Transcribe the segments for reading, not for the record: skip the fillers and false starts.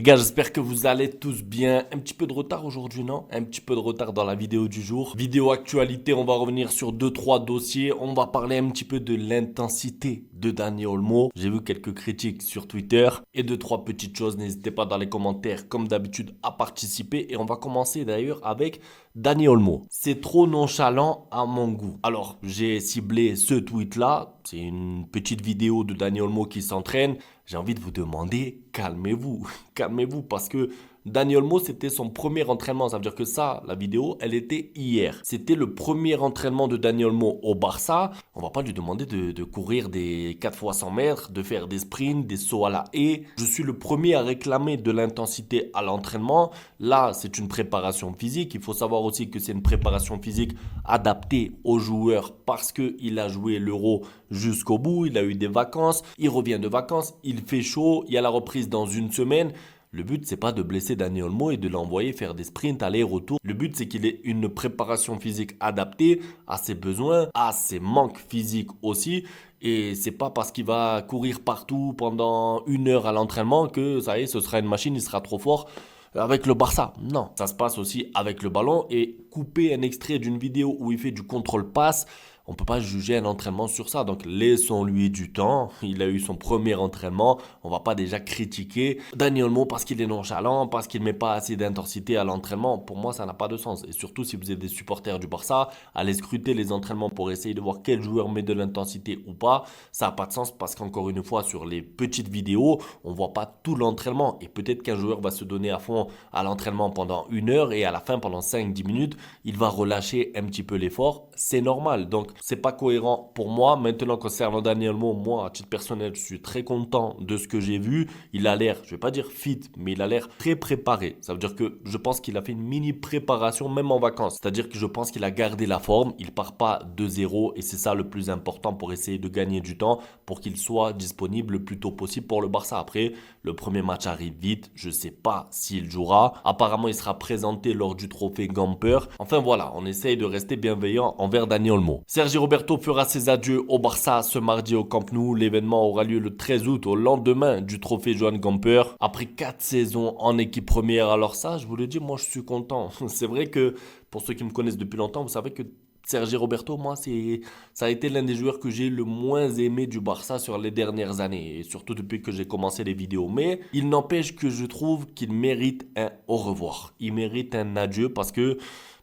gars, j'espère que vous allez tous bien. Un petit peu de retard aujourd'hui, non? Un petit peu de retard dans la vidéo du jour. Vidéo actualité, on va revenir sur deux trois dossiers. On va parler un petit peu de l'intensité de Dani Olmo. J'ai vu quelques critiques sur Twitter et deux trois petites choses. N'hésitez pas dans les commentaires, comme d'habitude, à participer. Et on va commencer d'ailleurs avec Dani Olmo. C'est trop nonchalant à mon goût. Alors, j'ai ciblé ce tweet-là. C'est une petite vidéo de Dani Olmo qui s'entraîne. J'ai envie de vous demander, calmez-vous, calmez-vous, parce que Dani Olmo, c'était son premier entraînement. Ça veut dire que ça, la vidéo, elle était hier. C'était le premier entraînement de Dani Olmo au Barça. On va pas lui demander de courir des 4 fois 100 mètres, de faire des sprints, des sauts à la haie. Je suis le premier à réclamer de l'intensité à l'entraînement. Là, c'est une préparation physique. Il faut savoir aussi que c'est une préparation physique adaptée aux joueurs parce qu'il a joué l'Euro jusqu'au bout. Il a eu des vacances. Il revient de vacances. Il fait chaud. Il y a la reprise dans une semaine. Le but, c'est pas de blesser Dani Olmo et de l'envoyer faire des sprints aller-retour. Le but, c'est qu'il ait une préparation physique adaptée à ses besoins, à ses manques physiques aussi. Et c'est pas parce qu'il va courir partout pendant 1 heure à l'entraînement que ça y est, ce sera une machine, il sera trop fort avec le Barça. Non, ça se passe aussi avec le ballon et couper un extrait d'une vidéo où il fait du contrôle-passe. On ne peut pas juger un entraînement sur ça. Donc, laissons-lui du temps. Il a eu son premier entraînement. On ne va pas déjà critiquer Dani Olmo parce qu'il est nonchalant, parce qu'il ne met pas assez d'intensité à l'entraînement. Pour moi, ça n'a pas de sens. Et surtout, si vous êtes des supporters du Barça, allez scruter les entraînements pour essayer de voir quel joueur met de l'intensité ou pas. Ça n'a pas de sens parce qu'encore une fois, sur les petites vidéos, on ne voit pas tout l'entraînement. Et peut-être qu'un joueur va se donner à fond à l'entraînement pendant 1 heure et à la fin, pendant 5-10 minutes, il va relâcher un petit peu l'effort. C'est normal. Donc, c'est pas cohérent pour moi. Maintenant, concernant Dani Olmo, moi, à titre personnel, je suis très content de ce que j'ai vu. Il a l'air, je vais pas dire fit, mais il a l'air très préparé. Ça veut dire que je pense qu'il a fait une mini préparation, même en vacances. C'est-à-dire que je pense qu'il a gardé la forme. Il part pas de zéro et c'est ça le plus important pour essayer de gagner du temps, pour qu'il soit disponible le plus tôt possible pour le Barça. Après, le premier match arrive vite. Je sais pas s'il jouera. Apparemment, il sera présenté lors du trophée Gamper. Enfin voilà, on essaye de rester bienveillant envers Dani Olmo. Sergi Roberto fera ses adieux au Barça ce mardi au Camp Nou. L'événement aura lieu le 13 août, au lendemain du trophée Joan Gamper. Après 4 saisons en équipe première, alors ça, je vous le dis, moi je suis content. C'est vrai que pour ceux qui me connaissent depuis longtemps, vous savez que Sergi Roberto, moi, ça a été l'un des joueurs que j'ai le moins aimé du Barça sur les dernières années, et surtout depuis que j'ai commencé les vidéos. Mais il n'empêche que je trouve qu'il mérite un au revoir. Il mérite un adieu parce que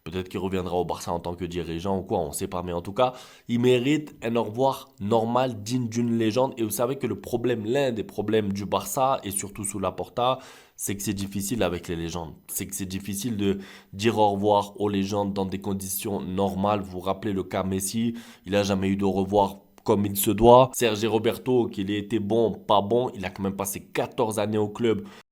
peut-être qu'il reviendra au Barça en tant que dirigeant ou quoi, on ne sait pas. Mais en tout cas, il mérite un au revoir normal, digne d'une légende. Et vous savez que le problème, l'un des problèmes du Barça, et surtout sous Laporta, c'est que c'est difficile avec les légendes. C'est que c'est difficile de dire au revoir aux légendes dans des conditions normales. Vous vous rappelez le cas Messi, il n'a jamais eu de au revoir comme il se doit. Sergi Roberto, qu'il ait été bon, pas bon, il a quand même passé 14 années au club.